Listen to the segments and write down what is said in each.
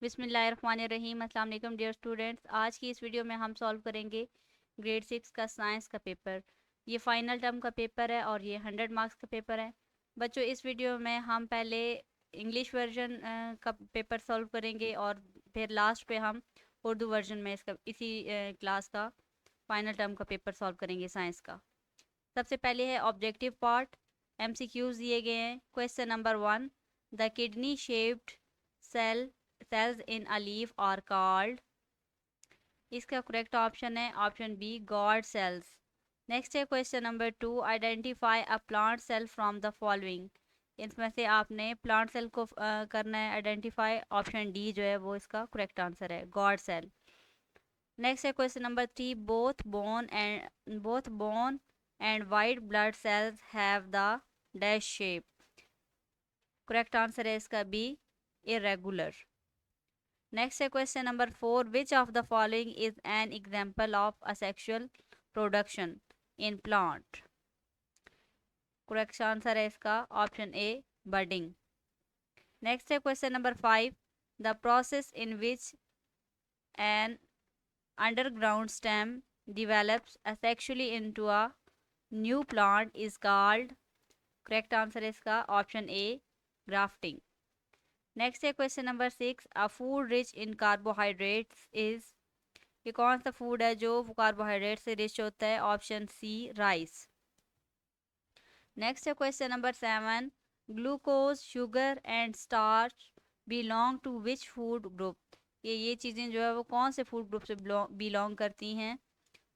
बिस्मिल्लाहिर्रहमानिर्रहीम। अस्सलाम वालेकुम डियर स्टूडेंट्स। आज की इस वीडियो में हम सॉल्व करेंगे ग्रेड 6 का साइंस का पेपर। ये फाइनल टर्म का पेपर है और ये 100 मार्क्स का पेपर है। बच्चों, इस वीडियो में हम पहले इंग्लिश वर्जन का पेपर सॉल्व करेंगे और फिर लास्ट पे हम उर्दू वर्जन में इसी क्लास का फाइनल टर्म का पेपर सॉल्व करेंगे साइंस का। सबसे पहले है ऑब्जेक्टिव पार्ट। MCQs दिए गए हैं। Question number 1, the kidney shaped cell cells in a leaf are called। इसका करेक्ट ऑप्शन है option B, guard cells. Next है question number 2, identify a plant cell from the following. इसमें से आपने plant cell को करना है आइडेंटिफाई। ऑप्शन डी जो है वो इसका करेक्ट आंसर है, गॉड सेल। नेक्स्ट है question number 3, both bone and white blood cells have the dash shape. Correct answer है इसका बी, इरेगुलर। Next है question number 4, which of the following is an example of asexual production in plant। Correct answer है इसका option ए, budding। Next है question number 5, the process in which an underground stem develops asexually into a new plant is called। Correct answer है इसका option ए, grafting। Next है question number 6, a food rich in carbohydrates is. ये कौन सा food है जो carbohydrate से rich होता है? Option C, rice. नेक्स्ट है question number 7, glucose, sugar and starch belong to which food group. ये चीज़ें जो है वो कौन से फूड ग्रुप से बिलोंग करती हैं?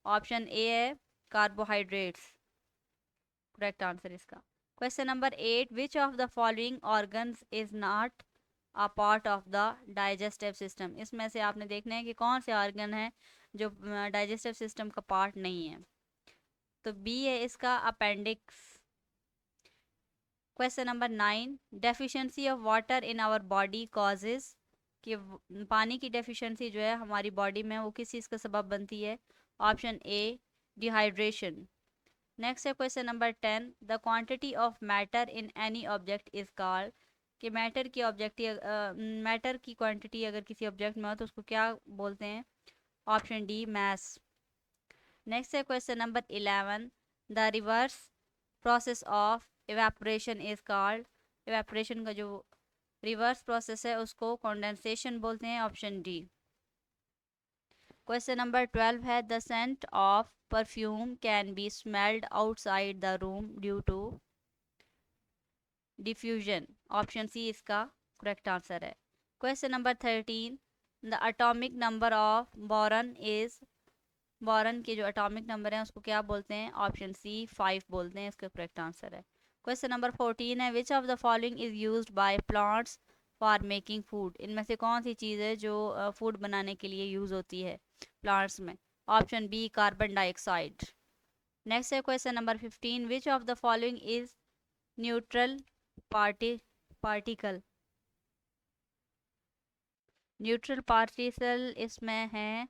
ऑप्शन ए है कार्बोहाइड्रेट्स। करेक्ट आंसर इसका। Question number 8, which of the following organs is not a part of the digestive system. इसमें से आपने देखना है कि कौन से ऑर्गन है जो डाइजेस्टिव सिस्टम का पार्ट नहीं है। तो बी है इसका, appendix. Question number 9, deficiency of water in our body causes. कि पानी की डेफिशिएंसी जो है हमारी बॉडी में वो किस चीज़ का सबब बनती है? Option A, dehydration. नेक्स्ट है question number 10, the quantity of matter in any object is called. कि मैटर की क्वांटिटी अगर किसी ऑब्जेक्ट में हो तो उसको क्या बोलते हैं? Option D, mass. नेक्स्ट है question number 11, the reverse process of evaporation is called. Evaporation का जो रिवर्स प्रोसेस है उसको कंडेंसेशन बोलते हैं। Option D. क्वेश्चन नंबर 12 है, the scent of perfume can be smelled outside the room due to diffusion. Option C इसका correct answer है। Question number 13, the atomic number of boron is. Boron के जो atomic number हैं उसको क्या बोलते हैं? ऑप्शन सी, 5 बोलते हैं। इसका करेक्ट आंसर है। क्वेश्चन नंबर 14 है, which of the following is used by plants for making food. इनमें से कौन सी चीज़ है जो फूड बनाने के लिए यूज़ होती है प्लांट्स में? Option B, carbon dioxide. Next है question number 15, which of the following is neutral party particle. Neutral particle इसमें है,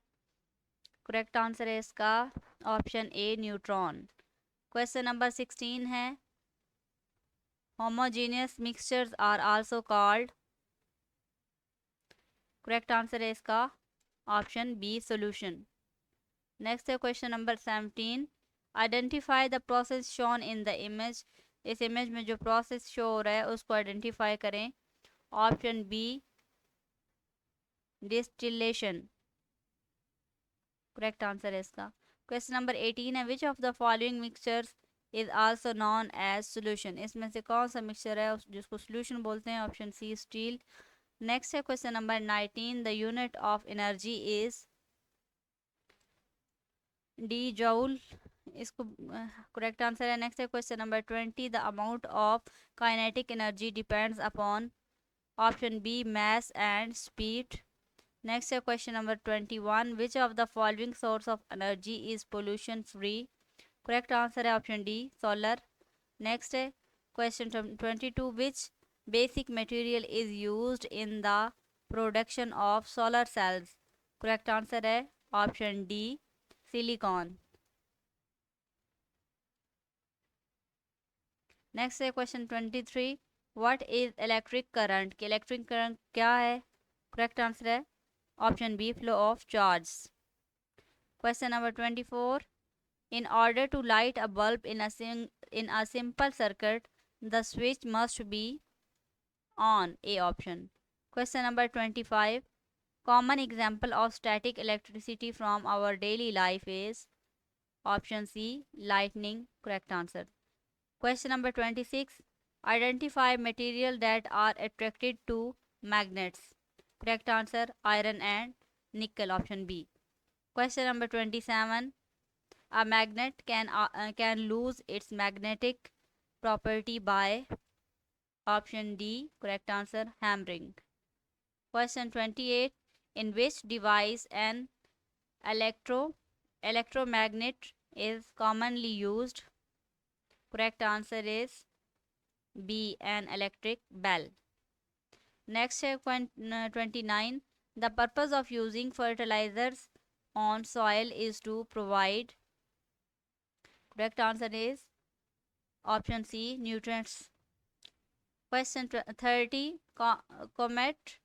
करेक्ट आंसर है इसका option A, neutron. Question number 16 है, homogeneous mixtures are also called. Correct answer है इसका option B, solution. Next है question number 17, identify the process shown in the image. इस image में जो प्रोसेस शो हो रहा है उसको आइडेंटिफाई करें। Option B, distillation. Correct answer है इसका। क्वेश्चन नंबर 18 है, which of the following mixtures is also known as solution. इसमें से कौन सा मिक्सचर है जिसको सोल्यूशन बोलते हैं? Option C, steel. नेक्स्ट है question number 19, the unit of energy is D, joule. इसको करेक्ट आंसर है। नेक्स्ट है question number 20, the amount of kinetic energy depends upon. Option B, mass and speed। Next है question number 21, which of the following source of energy is pollution free. Correct answer है option D, solar. Next है question 22, which basic material is used in the production of solar cells. Correct answer है option D, silicon. Next है question 23, what is electric current. कि electric current क्या है? Correct answer है option B flow of charge. Question number 24, in order to light a bulb in a simple circuit, the switch must be on, A option. Question number 25, common example of static electricity from our daily life is option C, lightning, correct answer. Question number 26, identify material that are attracted to magnets, correct answer iron and nickel, option B. Question number 27, a magnet can lose its magnetic property by option D, correct answer hammering. Question 28, in which device an electromagnet is commonly used, correct answer is B, an electric bell. Next 29, the purpose of using fertilizers on soil is to provide, correct answer is option C, nutrients. Question 30, comet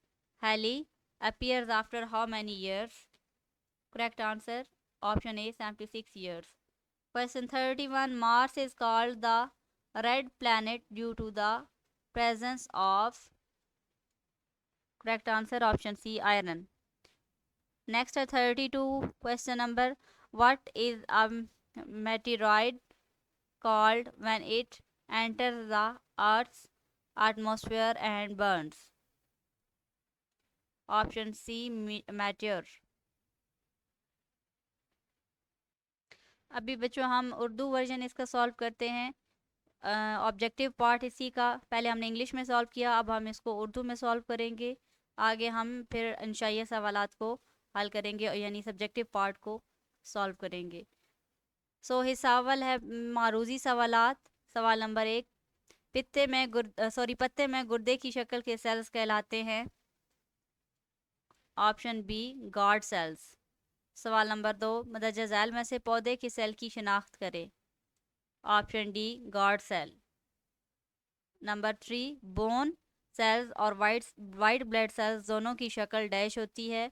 Halley appears after how many years, correct answer option A, 76 years. Question 31, Mars is called the red planet due to the presence of, correct answer option C, iron. Next 32, question number, what is a meteoroid called when it enters the Earth's atmosphere and burns, option C, meteor. अभी बच्चों हम Urdu version इसका solve करते हैं। Objective part इसी का पहले हमने इंग्लिश में सॉल्व किया, अब हम इसको उर्दू में सॉल्व करेंगे। आगे हम फिर इंशाअल्लाह सवालात को हल करेंगे, यानी सब्जेक्टिव पार्ट को सॉल्व करेंगे। सो हिसावल है मारूजी सवालात। सवाल नंबर 1, पत्ते में गुर्दे की शक्ल के सेल्स कहलाते हैं, ऑप्शन बी, गार्ड सेल्स। सवाल नंबर 2, मदरजा झैल में से पौधे के सेल की शिनाख्त करें, option D, guard cell. Number 3, bone cells और वाइट ब्लड सेल्स दोनों की शक्ल डैश होती है,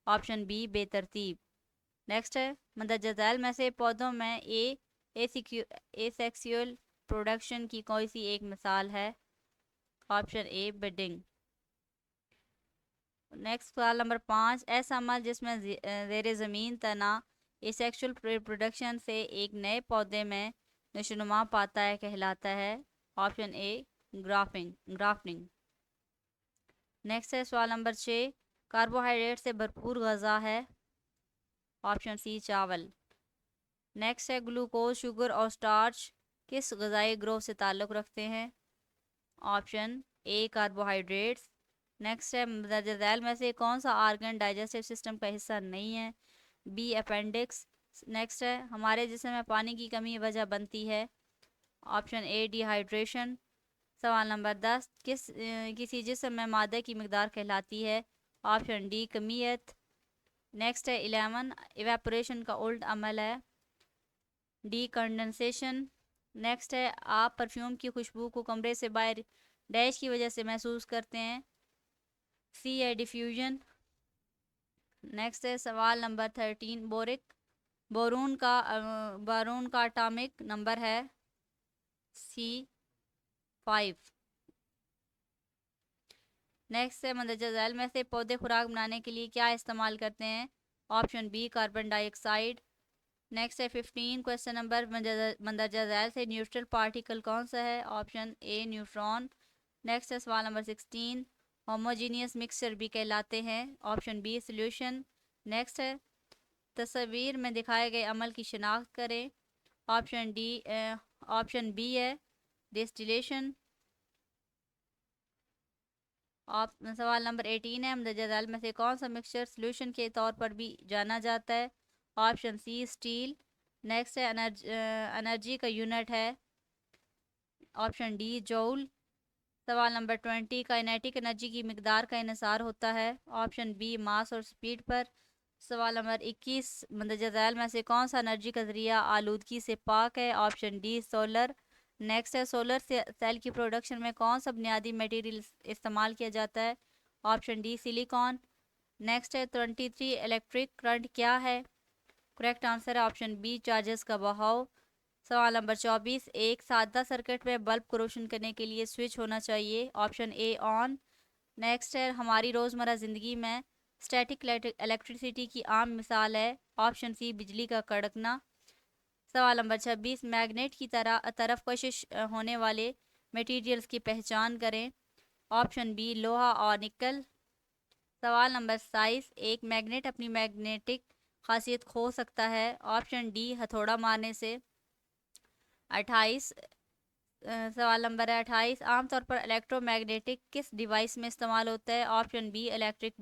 ऑप्शन बी, बेतरतीब। नेक्स्ट है, मदरजा झैल में से पौधों में एसेक्सुअल प्रोडक्शन की कोई सी एक मिसाल है, ऑप्शन ए, बिडिंग। नेक्स्ट सवाल नंबर 5, ऐसा अमल जिसमें ज़ेरे ज़मीन तना एसेक्सुअल रिप्रोडक्शन से एक नए पौधे में नशोनुमा पाता है कहलाता है, ऑप्शन ए, ग्राफ्टिंग। नेक्स्ट है सवाल नंबर 6, कार्बोहाइड्रेट से भरपूर ग़ज़ा है, ऑप्शन सी, चावल। नेक्स्ट है, ग्लूकोज, शुगर और स्टार्च किस ग़ज़ाई ग्रोह से ताल्लुक़ रखते हैं, ऑप्शन ए, कार्बोहाइड्रेट्स। नेक्स्ट है, मदरजा झैल में से कौन सा आर्गन डाइजेस्टिव सिस्टम का हिस्सा नहीं है, बी, अपेंडिक्स। नेक्स्ट है, हमारे जिस्म में पानी की कमी वजह बनती है, ऑप्शन ए, डिहाइड्रेशन। सवाल नंबर 10, किसी जिस्म में मादे की मिकदार कहलाती है, ऑप्शन डी, कमियत। नेक्स्ट है 11, इवेपोरेशन का उल्ट अमल है, डी, कंडेंसेशन। नेक्स्ट है, आप परफ्यूम की खुशबू को कमरे से बाहर डैश की वजह से महसूस करते हैं, सी है, डिफ्यूजन। नेक्स्ट है सवाल नंबर 13, बोरून का एटॉमिक नंबर है, सी, 5। नेक्स्ट है, मदरजा झैल में से पौधे खुराक बनाने के लिए क्या इस्तेमाल करते हैं, option B, carbon dioxide. Next है 15, क्वेश्चन नंबर, मंदरजा झैल से न्यूट्रल पार्टिकल कौन सा है, ऑप्शन ए, न्यूट्रॉन। नेक्स्ट है सवाल नंबर 16, होमोजीनियस मिक्सचर भी कहलाते हैं, ऑप्शन बी, सोल्यूशन। नेक्स्ट है, तस्वीर में दिखाए गए अमल की शिनाख्त करें, ऑप्शन बी है, डिस्टिलेशन। सवाल नंबर 18 है, मदरजा झैल में से कौन सा मिक्सचर सोल्यूशन के तौर पर भी जाना जाता है, ऑप्शन सी, स्टील। नेक्स्ट है, एनर्जी का यूनिट है, ऑप्शन डी, जूल। सवाल नंबर 20, काइनेटिक एनर्जी की मिकदार का इन्हिसार होता है, ऑप्शन बी, मास और स्पीड पर। सवाल नंबर 21, मदरजा झैल में से कौन सा एनर्जी का ज़रिया आलूदगी से पाक है, ऑप्शन डी, सोलर। नेक्स्ट है, सोलर सेल की प्रोडक्शन में कौन सा बुनियादी मटेरियल इस्तेमाल किया जाता है, ऑप्शन डी सिलिकॉन। नेक्स्ट है 23 इलेक्ट्रिक करंट क्या है? करेक्ट आंसर है ऑप्शन बी चार्जेस का बहाव। सवाल नंबर 24 एक सादा सर्किट में बल्ब को रोशन करने के लिए स्विच होना चाहिए, ऑप्शन ए ऑन। नेक्स्ट है हमारी रोज़मर्रा ज़िंदगी में स्टैटिक इलेक्ट्रिसिटी की आम मिसाल है, ऑप्शन सी बिजली का कड़कना। सवाल नंबर 26 मैग्नेट की तरफ कशिश होने वाले मटेरियल्स की पहचान करें, ऑप्शन बी लोहा और निकल। सवाल नंबर 27 एक मैग्नेट अपनी मैग्नेटिक खासियत खो सकता है, ऑप्शन डी हथौड़ा मारने से। 28 सवाल नंबर है 28 आमतौर पर इलेक्ट्रोमैग्नेटिक किस डिवाइस में इस्तेमाल होता है, ऑप्शन बी इलेक्ट्रिक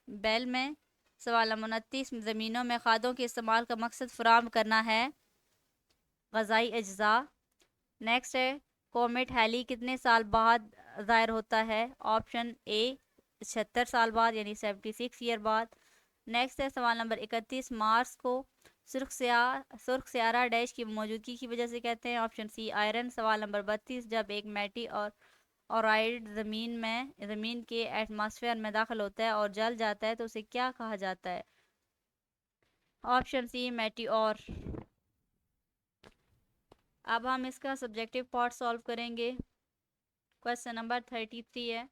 बेल में। सवाल नंबर 29 ज़मीनों में खादों के इस्तेमाल का मकसद फराहम करना है ग़ज़ाई अज्जा। नेक्स्ट है कोमेट हैली कितने साल बाद ज़ाहिर होता है, ऑप्शन ए 76 साल बाद यानी 76 ईयर बाद। नेक्स्ट है सवाल नंबर 31 मार्स को सुर्ख स्यारा डैश की मौजूदगी की वजह से कहते हैं, ऑप्शन सी आयरन। सवाल नंबर 32 जब एक मैटी और ऑराइड ज़मीन के एटमॉस्फेयर में दाखिल होता है और जल जाता है तो उसे क्या कहा जाता है, ऑप्शन सी मैटी और। अब हम इसका सब्जेक्टिव पार्ट सॉल्व करेंगे। क्वेश्चन नंबर 33 है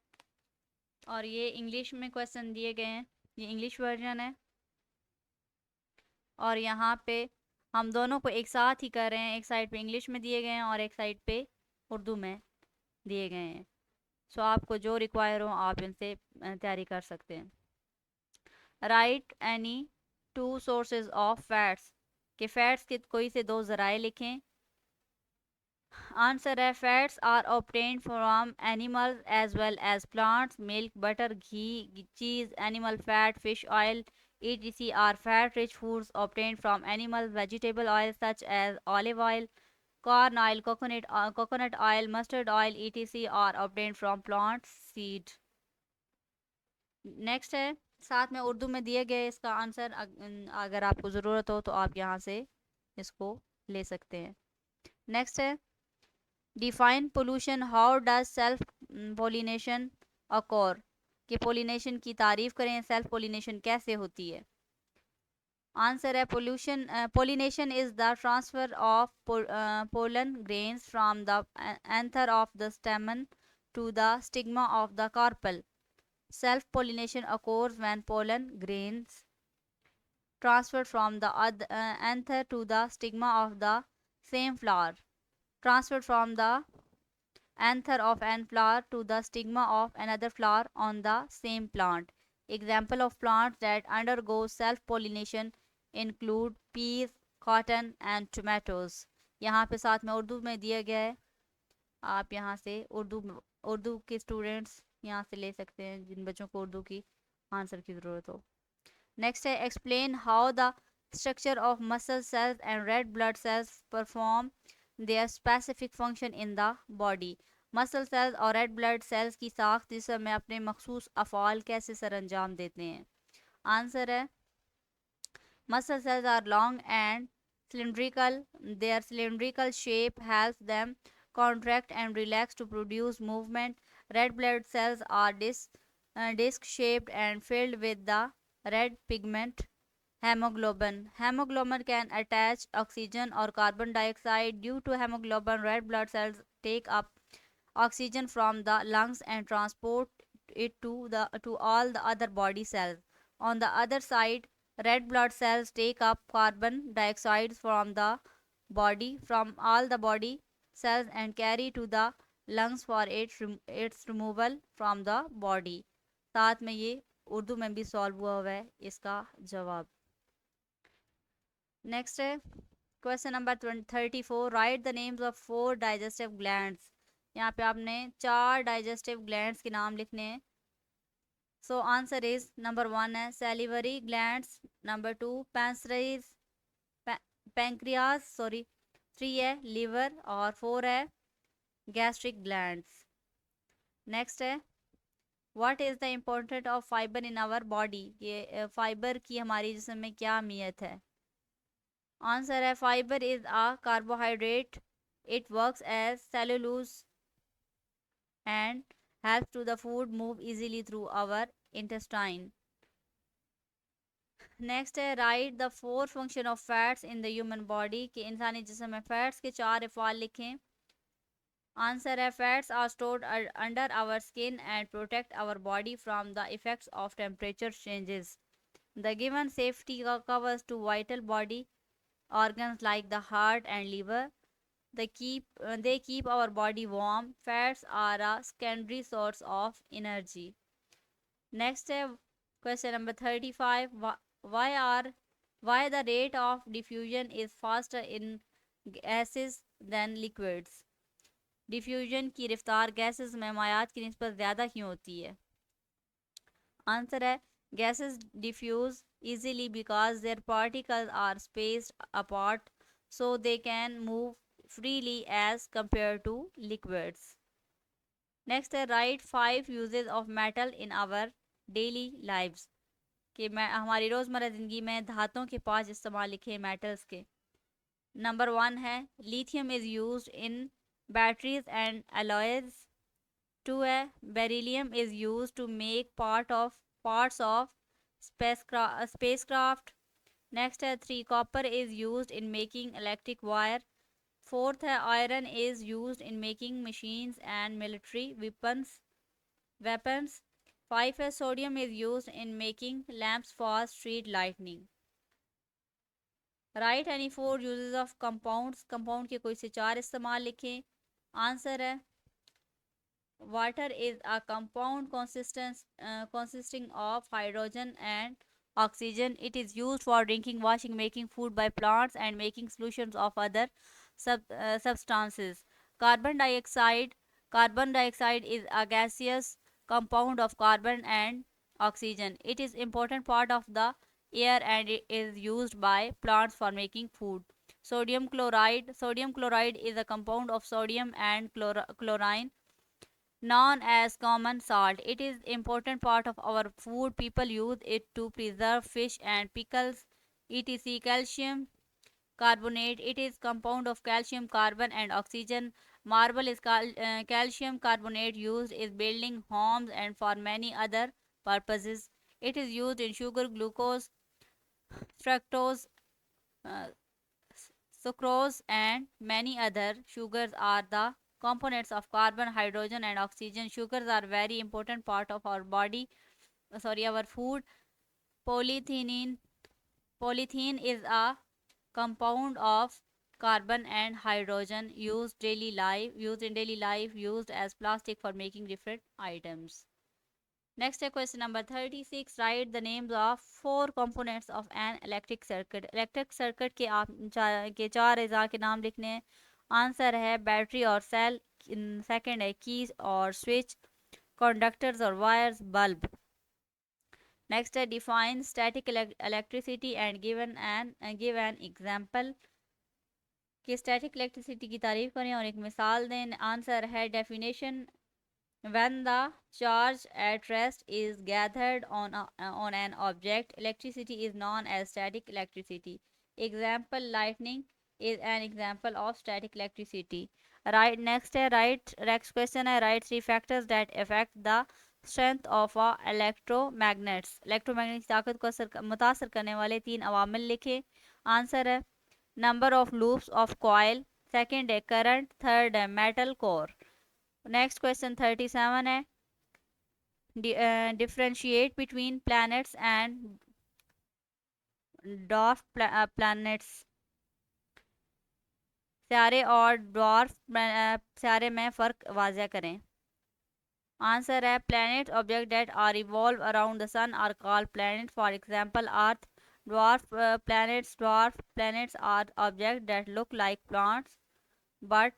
और ये इंग्लिश में क्वेश्चन दिए गए हैं, ये इंग्लिश वर्जन है और यहाँ पे हम दोनों को एक साथ ही कर रहे हैं, एक साइड पे इंग्लिश में दिए गए हैं और एक साइड पे उर्दू में दिए गए हैं। सो आपको जो रिक्वायर हो आप इनसे तैयारी कर सकते हैं। Write any two sources of fats, के फैट्स के कोई से दो ज़राए लिखें। आंसर है fats are obtained from animals as well as plants, milk butter ghee cheese animal fat fish oil etc are fat rich foods obtained from animals. Vegetable oil such as olive oil, corn oil, coconut oil, mustard oil etc are obtained from plant seed. Next है साथ में उर्दू में दिए गए इसका answer, अगर आपको ज़रूरत हो तो आप यहाँ से इसको ले सकते हैं। नेक्स्ट है define pollution, how does self pollination acore, कि पोलिनेशन की तारीफ करें, सेल्फ पोलिनेशन कैसे होती है। आंसर है pollination is the transfer of pollen grains from the anther of the stamen to the stigma of the carpel. Self pollination occurs when pollen grains transferred from the anther to the stigma of the same flower, transferred from the anther of an flower to the stigma of another flower on the same plant. Example of plants that undergo self-pollination include peas, cotton and tomatoes. यहाँ पे साथ में उर्दू में दिया गया है, आप यहाँ से उर्दू के स्टूडेंट्स यहाँ से ले सकते हैं जिन बच्चों को उर्दू की आंसर की ज़रूरत हो। नेक्स्ट है explain how the structure of muscle cells and red blood cells perform there specific function in the body. Muscle cells और रेड ब्लड सेल्स की साख्त जिसम में अपने मखसूस अफ़ाल कैसे सर अंजाम देते हैं। आंसर है muscle cells are long and cylindrical. Their cylindrical shape helps them contract and relax to produce movement. Red blood cells are disc shaped and filled with the red pigment hemoglobin. Hemoglobin can attach oxygen or carbon dioxide. Due to hemoglobin, red blood cells take up oxygen from the lungs and transport it to all the other body cells. On the other side, red blood cells take up carbon dioxide from all the body cells and carry to the lungs for its removal from the body. साथ में ये उर्दू में भी solve हुआ है इसका जवाब। Next है question number 34 right the names of 4 digestive glands. यहाँ पे आपने 4 डाइजेस्टिव ग्लैंड्स के नाम लिखने हैं। सो आंसर इज नंबर 1 है सैलिवरी ग्लैंड्स, नंबर 2 पैंक्रियास 3 है लीवर और 4 है गैस्ट्रिक ग्लैंड्स। नेक्स्ट है what is the important of fibre in our body, ये फाइबर की हमारी जिस्म में क्या अहमियत है। आंसर है fibre is a carbohydrate, it works as cellulose and helps to the food move easily through our intestine. Next है write the four function of fats in the human body कि इंसानी जिस्म में फैट्स के चार अफ़ाल लिखें. Answer है fats are stored under our skin and protect our body from the effects of temperature changes. The given safety covers to vital body organs like the heart and liver. They keep our body warm. Fats are a secondary source of energy. Next question number 35. Why are why the rate of diffusion is faster in gases than liquids? Diffusion की रफ्तार gases में मायात की निस्बत ज़्यादा क्यों होती है? Answer है gases diffuse easily because their particles are spaced apart so they can move freely as compared to liquids. Next है write 5 uses of metal in our daily lives कि मैं हमारी रोज़मर्रा ज़िंदगी में धातों के 5 इस्तेमाल लिखे मेटल्स के. नंबर 1 है lithium is used in batteries and alloys. 2 है beryllium is used to make parts of spacecraft. Next है 3 copper is used in making electric wire. Fourth है iron is used in making machines and military weapons. 5 है sodium is used in making lamps for street lighting. Write any 4 uses of compounds. Compound के कोई से 4 इस्तेमाल लिखें. Answer है water is a compound consisting of hydrogen and oxygen. It is used for drinking, washing, making food by plants and making solutions of other substances. Carbon dioxide. Carbon dioxide is a gaseous compound of carbon and oxygen. It is important part of the air and it is used by plants for making food. Sodium chloride. Sodium chloride is a compound of sodium and chlorine known as common salt. It is important part of our food. People use it to preserve fish and pickles. etc. Calcium carbonate. It is compound of calcium, carbon and oxygen. Marble is calcium carbonate used in building homes and for many other purposes. It is used in sugar, glucose, fructose, uh, sucrose and many other sugars are the components of carbon, hydrogen and oxygen. Sugars are very important part of our body, our food. Polythene. Polythene is a compound of carbon and hydrogen used in daily life, used as plastic for making different items. Next question number 36. Write the names of 4 components of an electric circuit. Electric circuit के के 4 अज़ा के नाम लिखने हैं. Answer है battery और cell. Second है keys और स्विच, कंडक्टर्स और वायर्स, बल्ब. नेक्स्ट है define static electricity and give an example कि स्टैटिक इलेक्ट्रिसिटी की तारीफ करें और एक मिसाल दें. आंसर है definition when the charge at rest is gathered on an object, electricity is known as static electricity. Example, lightning is an example of static electricity. Right, next question है write 3 factors that affect the strength of a electromagnets. electromagnetic ताकत को मुतासर करने वाले 3 अवामिल लिखे. Answer है number of loops of coil, second है current, third है metal core. नेक्स्ट क्वेश्चन 37 है differentiate between planets and dwarf planets. सियारे और डॉर्फ सियारे में फ़र्क वाज़ह करें. आंसर है planet object that are revolve around the sun are called planet. For example earth. dwarf planets are objects that look like plants but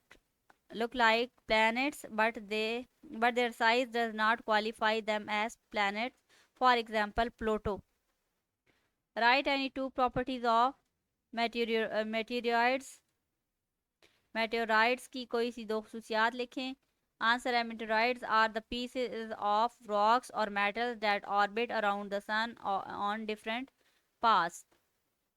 look like planets but their size does not qualify them as planets. For example, Pluto. Write any 2 properties of meteoroids. meteorites की कोई सी 2 खसूसियात लिखें. Answer है meteorites are the pieces of rocks or metals that orbit around the sun on different paths.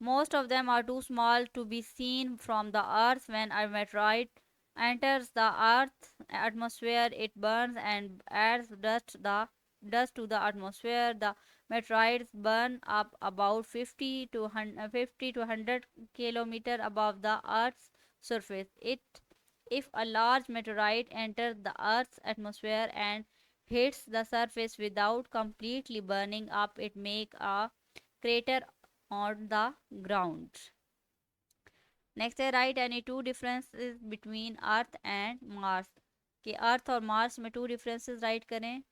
Most of them are too small to be seen from the earth. When a meteorite enters the Earth's atmosphere, it burns and adds dust to the atmosphere. The meteorites burn up about 50 to 100 kilometer above the Earth's surface. If a large meteorite enters the Earth's atmosphere and hits the surface without completely burning up, it makes a crater on the ground. Next है write any two differences between Earth and Mars कि Earth और Mars में to differences right करें.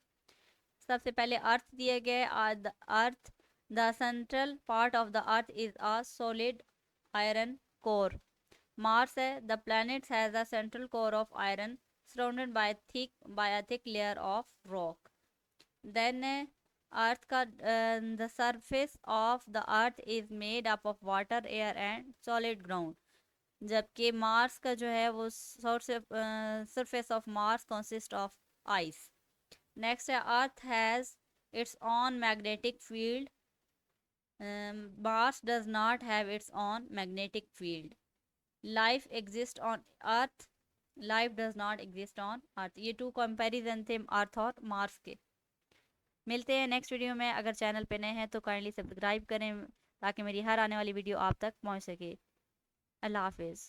सबसे पहले Earth दिए गए. Earth the central part of the Earth is a solid iron core. Mars है the planet has a central core of iron surrounded by a thick layer of rock. Then Earth का the surface of the Earth is made up of water air and solid ground. जबकि Mars का जो है वो surface of Mars consist of ice. Next है Earth has its own magnetic field. Mars does not have it's own magnetic field. Life exist on earth. Life does not exist on earth. ये to comparison थे अर्थ और Mars के. मिलते हैं next video में. अगर channel पे नए हैं तो काइंडली सब्सक्राइब करें ताकि मेरी हर आने वाली वीडियो आप तक पहुंच सके. अल्लाह हाफिज़.